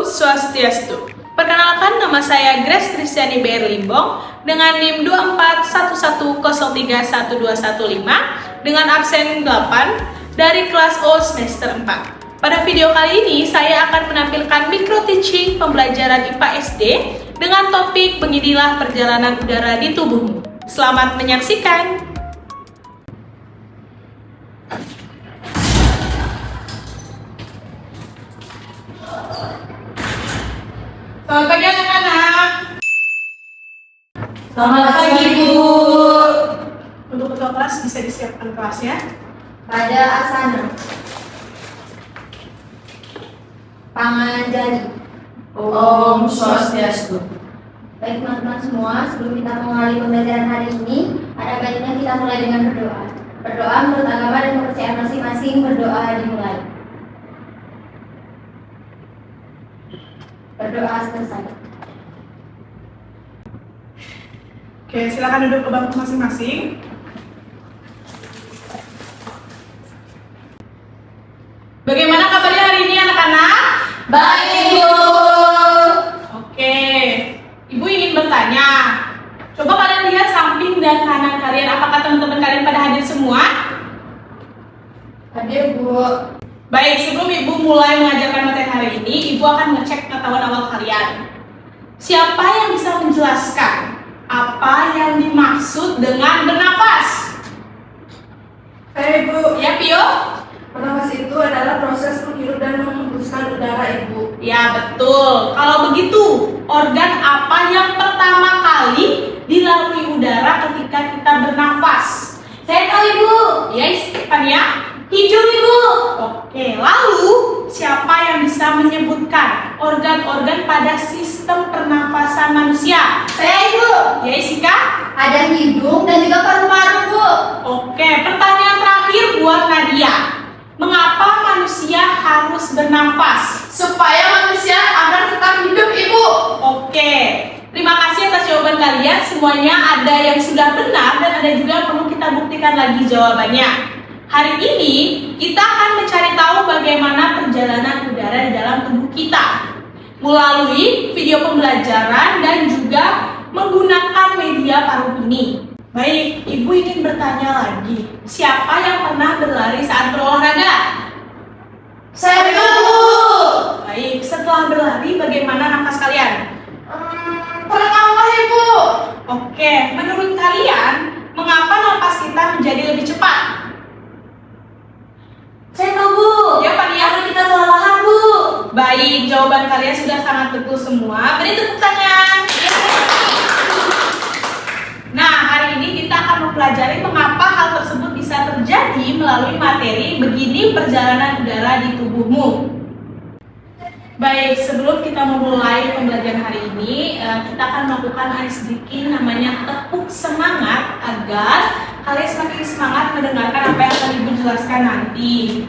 Swastiastu. Perkenalkan, nama saya Grace Kristiani BR Limbong dengan NIM 2411031215 dengan absen 8 dari kelas O semester 4. Pada video kali ini saya akan menampilkan micro teaching pembelajaran IPA SD dengan topik beginilah perjalanan udara di tubuhmu. Selamat menyaksikan. Selamat pagi anak-anak. Selamat pagi, Bu. Untuk ketua kelas bisa disiapkan kelasnya. Pada asana. Panganjali. Om Swastiastu. Baik teman-teman semua, sebelum kita mengawali pembelajaran hari ini, ada baiknya kita mulai dengan berdoa. Berdoa menurut agama dan kepercayaan masing-masing, berdoa dimulai. Berdoa selesai. Oke, silakan duduk ke bangku masing-masing. Bagaimana kabarnya hari ini anak-anak? Baik, Bu. Oke, Ibu ingin bertanya. Coba kalian lihat samping dan kanan kalian. Apakah teman-teman kalian pada hadir semua? Hadir, Bu. Baik, sebelum Ibu mulai mengajarkan materi hari ini, Ibu akan ngecek pengetahuan awal kalian. Siapa yang bisa menjelaskan apa yang dimaksud dengan bernafas? Saya Ibu. Ya, Pio? Bernafas itu adalah proses menghirup dan menghembuskan udara, Ibu. Ya, betul. Kalau begitu, organ apa yang pertama kali dilalui udara ketika kita bernafas? Saya tahu, Ibu. Ya, Stefania. Hidung, Ibu. Oke, lalu siapa yang bisa menyebutkan organ-organ pada sistem pernafasan manusia? Saya, Ibu. Ya, Isika? Ada hidung dan juga paru-paru, Bu. Oke, pertanyaan terakhir buat Nadia. Mengapa manusia harus bernafas? Supaya manusia agar tetap hidup, Ibu. Oke, terima kasih atas jawaban kalian. Semuanya ada yang sudah benar dan ada juga yang perlu kita buktikan lagi jawabannya. Hari ini kita akan mencari tahu bagaimana perjalanan udara di dalam tubuh kita melalui video pembelajaran dan juga menggunakan media paru ini. Baik, Ibu ingin bertanya lagi. Siapa yang pernah berlari saat berolahraga? Saya Bu. Baik, setelah berlari bagaimana nafas kalian? Pertama, Ibu. Oke, menurut kalian mengapa nafas kita menjadi lebih cepat? Saya tahu, Bu. Ya, Pak Nia. Karena kita kelelahan, Bu. Baik, jawaban kalian sudah sangat betul semua. Beri tepuk tangan. Nah, hari ini kita akan mempelajari mengapa hal tersebut bisa terjadi melalui materi begini perjalanan udara di tubuhmu. Baik, sebelum kita memulai pembelajaran hari ini, kita akan melakukan ice breaking namanya tepuk semangat agar kalian semakin semangat mendengarkan apa yang akan Ibu jelaskan nanti.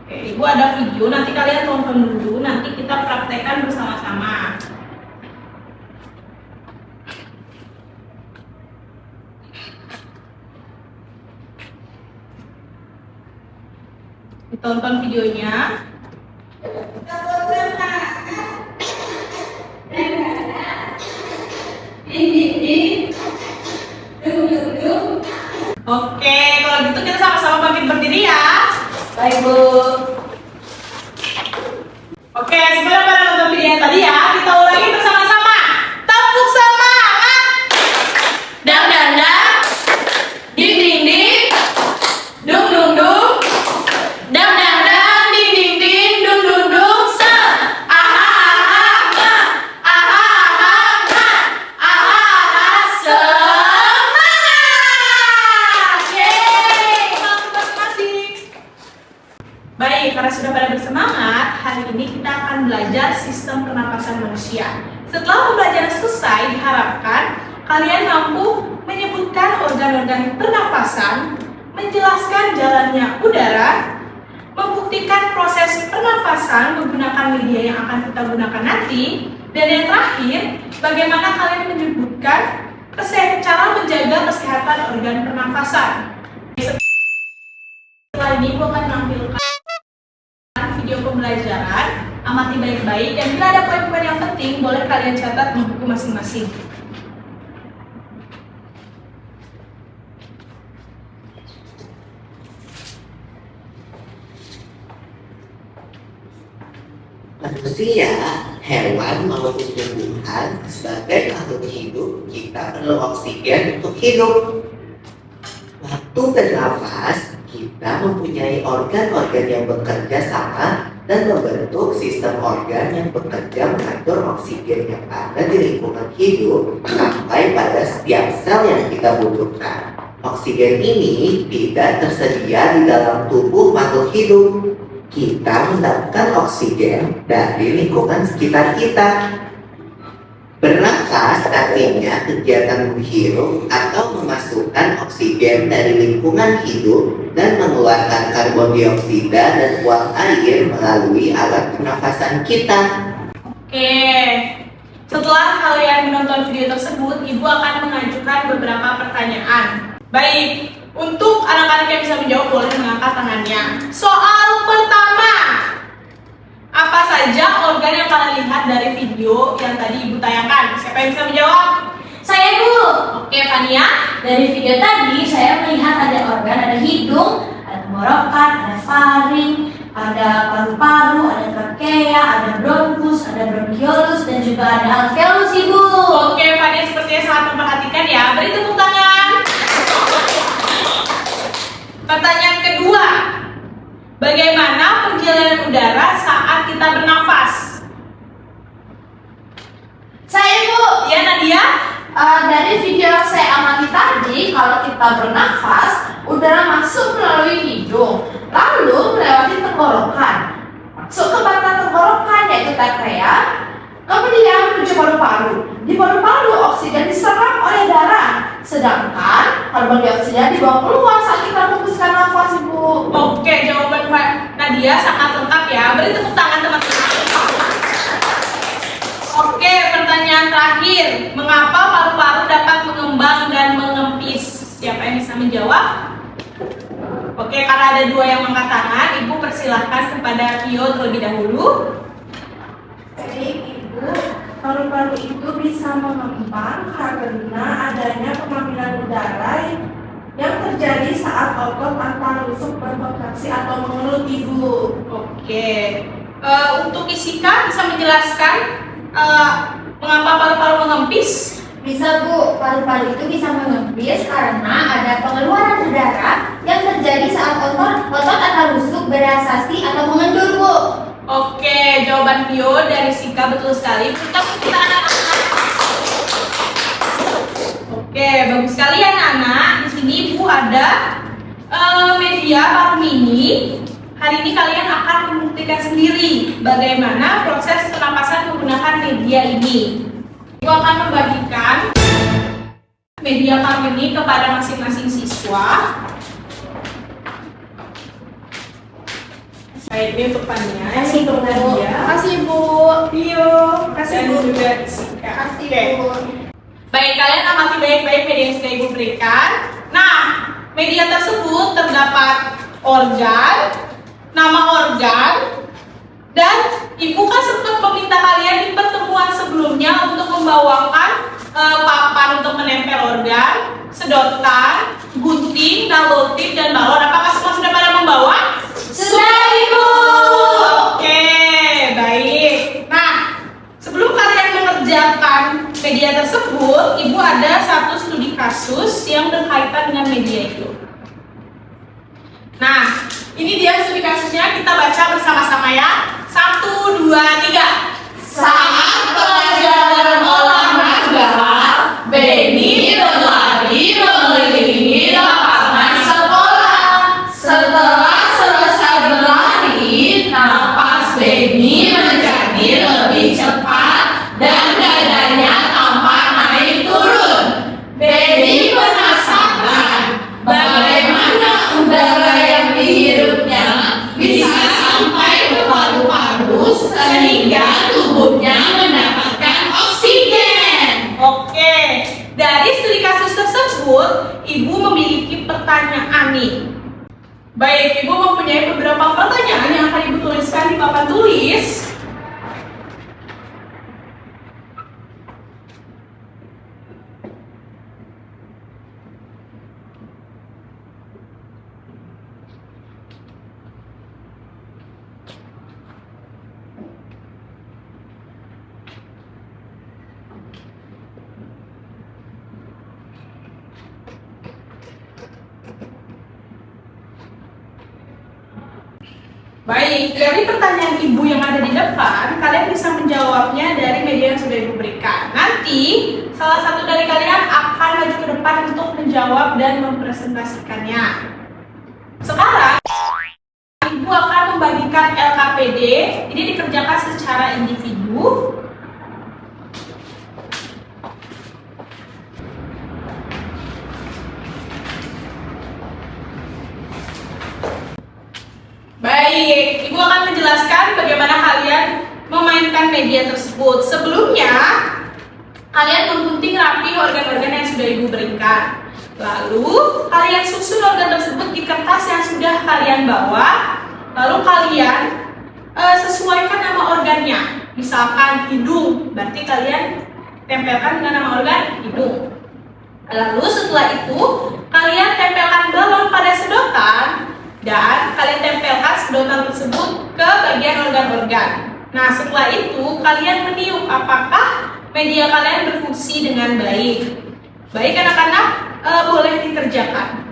Oke, Ibu ada video, nanti kalian tonton dulu, nanti kita praktekkan bersama-sama. Ditonton videonya. Oke, kalau gitu kita sama-sama bangkit berdiri ya. Baik, Bu. Oke, sebelum pada nonton video yang tadi ya, kita ulangi bersama-sama. Tepuk semangat. Dang dang dang. Ding ding ding. Dung dung dung. Dang dang dang. Ding ding ding. Dung dung dung. Se. Aha aha ha. Aha aha ha. Aha aha semangat. Yeay. Terima kasih. Baik, karena sudah pada bersemangat, hari ini kita akan belajar sistem pernapasan manusia. Setelah pembelajaran selesai, diharapkan kalian mampu menyebutkan organ-organ pernapasan, menjelaskan jalannya udara, membuktikan proses pernapasan menggunakan media yang akan kita gunakan nanti, dan yang terakhir, bagaimana kalian menyebutkan cara menjaga kesehatan organ pernapasan. Setelah ini, aku akan menampilkan video pembelajaran amati baik-baik, dan bila ada poin-poin yang penting, boleh kalian catat di buku masing-masing. Manusia, hewan maupun tumbuhan sebagai makhluk hidup, kita perlu oksigen untuk hidup. Waktu bernafas, kita mempunyai organ-organ yang bekerja sama dan membentuk sistem organ yang bekerja mengatur oksigen yang ada di lingkungan hidup sampai pada setiap sel yang kita butuhkan. Oksigen ini tidak tersedia di dalam tubuh makhluk hidup. Kita mendapatkan oksigen dari lingkungan sekitar kita. Bernafas artinya kegiatan menghirup atau memasukkan oksigen dari lingkungan hidup dan mengeluarkan karbon dioksida dan uap air melalui alat pernafasan kita. Oke, setelah kalian menonton video tersebut, Ibu akan mengajukan beberapa pertanyaan. Baik, untuk anak-anak yang bisa menjawab boleh mengangkat tangannya. Soal pertama, apa saja organ yang kalian lihat dari video yang tadi Ibu tayangkan? Siapa yang bisa menjawab? Saya, Bu. Oke, Fania. Dari video tadi saya melihat ada organ, ada hidung, ada tenggorokan, ada faring, ada paru-paru, ada trakea, ada bronkus, ada bronkiolus, dan juga ada alveolus, Ibu. Oke, Fania sepertinya sangat memperhatikan ya. Beri tepuk tangan. Pertanyaan kedua, bagaimana perjalanan udara saat kita bernafas? Saya, Bu. Ya, Nadia? Dari video yang saya amati tadi, kalau kita bernafas, udara masuk melalui hidung, lalu melewati tenggorokan, masuk ke batang tenggorokan yaitu trakea, kemudian menuju paru-paru. Di paru-paru oksigen diserap oleh darah, sedangkan karbon dioksida dibawa keluar saat kita menghembuskan nafas, Ibu. Oke, jawaban Nadia sangat lengkap ya. Beri tepuk tangan teman-teman. Oke, pertanyaan terakhir. Mengapa paru-paru dapat mengembang dan mengempis? Siapa yang bisa menjawab? Oke, karena ada dua yang mengangkat tangan, Ibu persilahkan kepada Vio terlebih dahulu. Baik, Ibu, paru-paru itu bisa mengembang karena adanya pengambilan udara yang terjadi saat otot atau rusuk berkontraksi atau mengelut, Ibu. Oke, untuk Isika bisa menjelaskan mengapa paru-paru mengempis? Bisa, Bu, paru-paru itu bisa mengempis karena ada pengeluaran udara yang terjadi saat otot atau rusuk bereaksesi atau mengendur, Bu. Oke, jawaban Vio dari Sika betul sekali. Kita anak-anak. Oke, bagus sekali ya anak-anak. Di sini Bu ada media paru mini. Hari ini kalian akan membuktikan sendiri bagaimana proses pernapasan menggunakan media ini. Ibu akan membagikan media paru ini kepada masing-masing siswa. Baik, ini untuk Fania, ini untuk Nadia. Makasih, Bu. Vio, Kasih, dan Bu. juga Sika. Kasih, Oke. Bu. Baik, kalian amati baik-baik media yang sudah Ibu berikan. Nah, media tersebut terdapat organ, nama organ, dan Ibu kan sempat meminta kalian di pertemuan sebelumnya untuk membawakan papan untuk menempel organ, sedotan, gunting, nalotip, dan balon. Apakah semua sudah pada membawa? Sudah, Ibu. Oke, baik. Nah, sebelum kalian mengerjakan media tersebut, Ibu ada satu studi kasus yang berkaitan dengan media itu. Nah, ini dia studi kasusnya, kita baca bersama-sama ya. 1, 2, 3. Saat pelajaran olahraga, Benny berlari mengelilingi lapangan sekolah. Setelah selesai berlari, napas Benny menjadi lebih cepat dan dadanya tampak naik turun. Benny penasaran bagaimana udara yang dihirupnya bisa sampai ke paru-paru sehingga tubuhnya mendapatkan oksigen. Oke, dari studi kasus tersebut, Ibu memiliki pertanyaan nih. Baik, Ibu mempunyai beberapa pertanyaan yang akan Ibu tuliskan di papan tulis. Baik, dari pertanyaan Ibu yang ada di depan, kalian bisa menjawabnya dari media yang sudah Ibu berikan. Nanti, salah satu dari kalian akan maju ke depan untuk menjawab dan mempresentasikannya. Sekarang, Ibu akan membagikan LKPD. Ini dikerjakan secara individu. Baik, Ibu akan menjelaskan bagaimana kalian memainkan media tersebut. Sebelumnya, kalian menggunting rapi organ-organ yang sudah Ibu berikan. Lalu, kalian susun organ tersebut di kertas yang sudah kalian bawa. Lalu kalian sesuaikan nama organnya. Misalkan hidung, berarti kalian tempelkan dengan nama organ hidung. Lalu setelah itu, kalian tempelkan balon pada sedotan. Dan kalian tempelkan sedotan tersebut ke bagian organ-organ. Nah, setelah itu kalian meniup apakah media kalian berfungsi dengan baik. Baik anak-anak, boleh dikerjakan.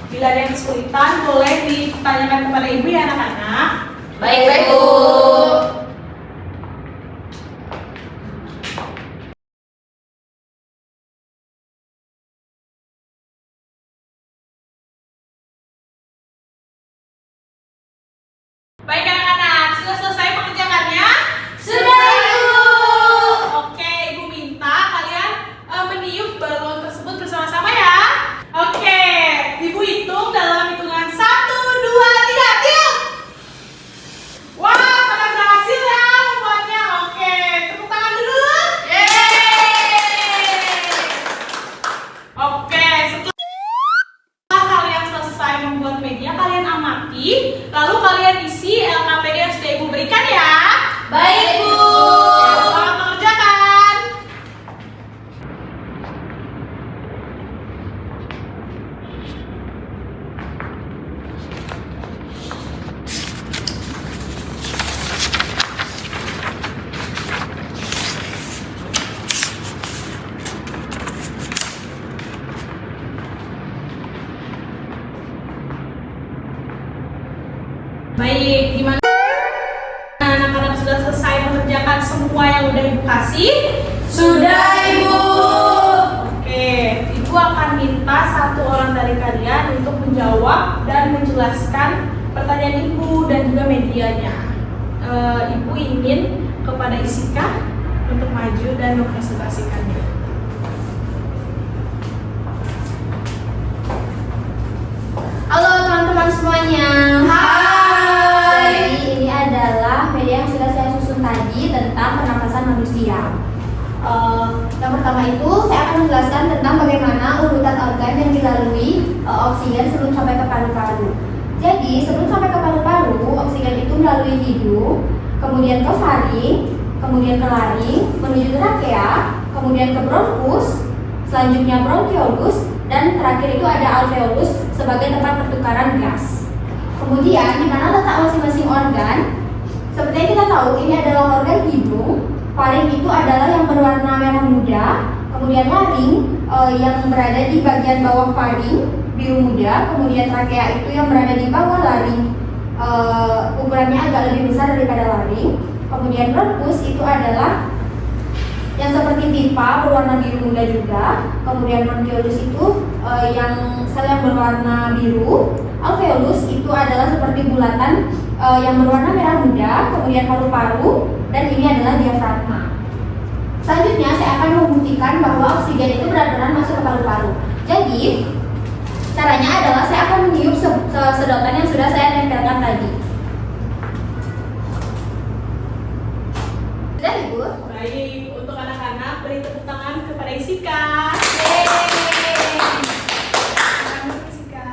Bila ada yang kesulitan, boleh ditanyakan kepada Ibu ya anak-anak. Baik, Bu. Baik anak-anak, sudah selesai mengerjakannya? Sudah, Ibu. Oke, Ibu minta kalian meniup balon tersebut bersama-sama ya. Oke, Ibu hitung dalam hitungan 1, 2, 3, tiup. Wah, pada berhasil ya membuatnya. Oke, tepuk tangan dulu. Yeay. Oke, setelah kalian selesai membuat media, kalian amati, lalu kalian isi LKPD yang sudah Ibu berikan ya. Baik, Bu. Selamat mengerjakan. Baik, gimana anak-anak sudah selesai mengerjakan semua yang udah Ibu kasih? Sudah, Ibu. Oke, Ibu akan minta satu orang dari kalian untuk menjawab dan menjelaskan pertanyaan Ibu dan juga medianya. Ibu ingin kepada Isika untuk maju dan mempresentasikannya. Halo teman-teman semuanya. Hai. Jadi ini adalah media yang sudah saya susun tadi tentang pernapasan manusia. Yang pertama itu saya akan menjelaskan tentang bagaimana urutan organ yang dilalui oksigen sebelum sampai ke paru-paru. Jadi sebelum sampai ke paru-paru, oksigen itu melalui hidung, kemudian ke faring, kemudian ke laring, menuju trakea, kemudian ke bronkus, selanjutnya bronkiolus, dan terakhir itu ada alveolus sebagai tempat pertukaran gas. Kemudian di mana letak masing-masing organ? Seperti yang kita tahu, ini adalah organ hidung. Faring itu adalah yang berwarna merah muda, kemudian laring yang berada di bagian bawah faring biru muda, kemudian trakea itu yang berada di bawah laring, ukurannya agak lebih besar daripada laring. Kemudian bronkus itu adalah yang seperti pipa berwarna biru muda juga. Kemudian bronkiolus itu yang sel yang berwarna biru. Alveolus itu adalah seperti bulatan yang berwarna merah muda. Kemudian paru-paru, dan ini adalah diafragma. Selanjutnya saya akan membuktikan bahwa oksigen itu benar-benar masuk ke paru-paru. Jadi caranya adalah saya akan meniup sedotan yang sudah saya tempelkan tadi. Sudah, Ibu? Baik, untuk anak-anak beri tepuk tangan kepada Isika. Selamat, Isika.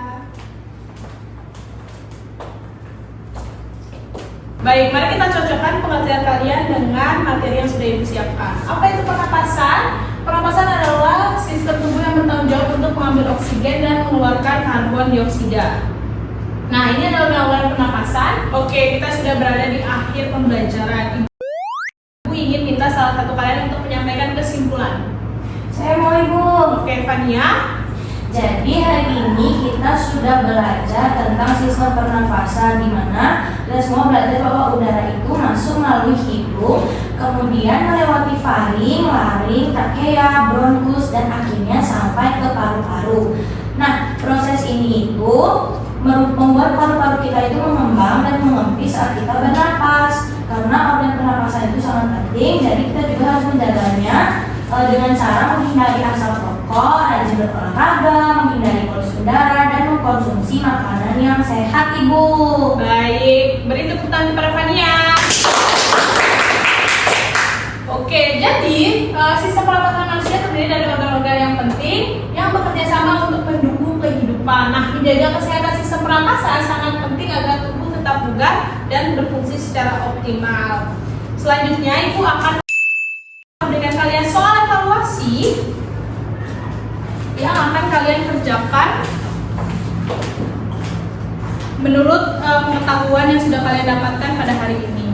Baik, mari kita cocokkan pengertian kalian dengan materi yang sudah Ibu siapkan. Apa itu pernapasan? Pernapasan adalah sistem tubuh yang bertanggung jawab untuk mengambil oksigen dan mengeluarkan karbon dioksida. Nah, ini adalah melakukan pernapasan. Oke, kita sudah berada di akhir pembelajaran. Ibu ingin minta salah satu kalian untuk menyampaikan kesimpulan. Saya mau, Ibu. Oke, Fania. Jadi hari ini kita sudah belajar tentang sistem pernafasan, di mana kita semua belajar bahwa udara itu masuk melalui hidung, kemudian melewati faring, laring, trakea, bronkus, dan akhirnya sampai ke paru-paru. Nah, proses ini itu membuat paru-paru kita itu mengembang dan mengempis saat kita bernapas. Karena organ pernapasan itu sangat penting, jadi kita juga harus menjaganya dengan cara menghindari asap rokok, rajin berolahraga, menghindari polusi udara, dan mengkonsumsi makanan yang sehat, Ibu. Baik, beri tepuk tangan kepada Fania. Oke, jadi sistem pernapasan manusia terdiri dari organ-organ yang penting yang bekerja sama untuk mendukung kehidupan. Nah, menjaga kesehatan sistem pernapasan sangat penting agar tubuh tetap bugar dan berfungsi secara optimal. Selanjutnya, Ibu akan memberikan kalian soal evaluasi yang akan kalian kerjakan menurut pengetahuan yang sudah kalian dapatkan pada hari ini.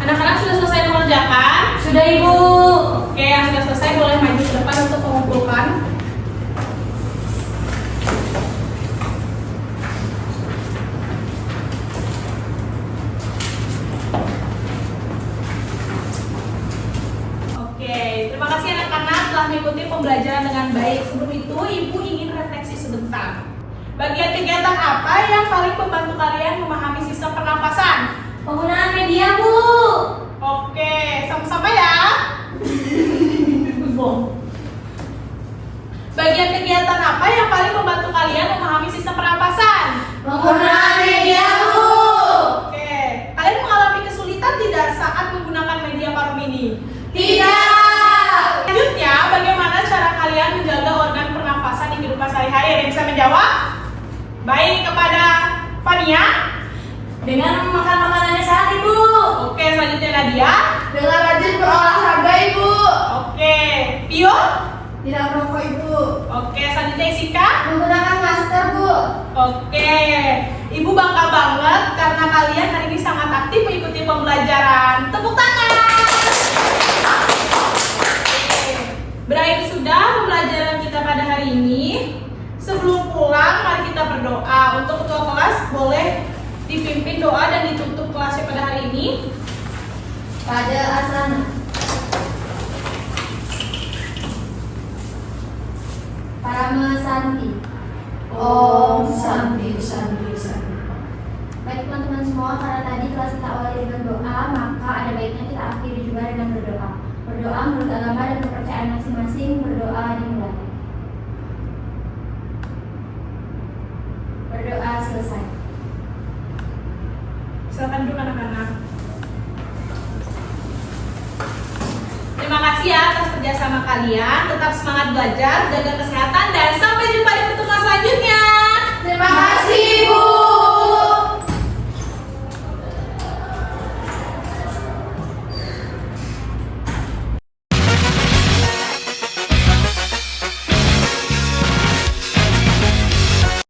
Anak-anak sudah selesai mengerjakan? Sudah, Ibu. Oke, yang sudah selesai boleh maju ke depan untuk mengumpulkan. Oke, terima kasih anak-anak telah mengikuti pembelajaran dengan baik. Sebelum itu, Ibu ingin refleksi sebentar. Bagian kegiatan apa yang paling membantu kalian memahami sistem pernapasan? Penggunaan media, Bu. Oke, sama-sama ya. Bagian kegiatan apa yang paling membantu kalian memahami sistem pernapasan? Penggunaan media, Bu. Oke, kalian mengalami kesulitan tidak saat menggunakan media parum ini? Tidak. Selanjutnya, bagaimana cara kalian menjaga organ pernapasan di kehidupan sehari-hari? Ada yang bisa menjawab? Baik, kepada Fania. Dengan makan makanan yang sehat, Ibu. Oke, selanjutnya Nadia. Dengan rajin berolahraga, Ibu. Oke, Pio. Tidak merokok, Ibu. Oke, selanjutnya Isika. Menggunakan masker, Bu. Oke, Ibu bangga banget karena kalian hari ini sangat aktif mengikuti pembelajaran. Tepuk tangan. Oke, berakhir sudah pembelajaran kita pada hari ini. Sebelum pulang, mari kita berdoa. Untuk ketua kelas boleh dipimpin doa dan ditutup kelasnya pada hari ini. Pada asana. Paramasanti. Om Santi, Santi, Santi. Baik teman-teman semua, karena tadi kelas kita awali dengan doa, maka ada baiknya kita akhiri juga dengan berdoa. Berdoa menurut agama dan kepercayaan masing-masing, berdoa dimulai. Berdoa selesai. Silakan duduk anak-anak. Terima kasih ya atas kerjasama kalian. Tetap semangat belajar, jaga kesehatan, dan sampai jumpa di pertemuan selanjutnya. Terima kasih.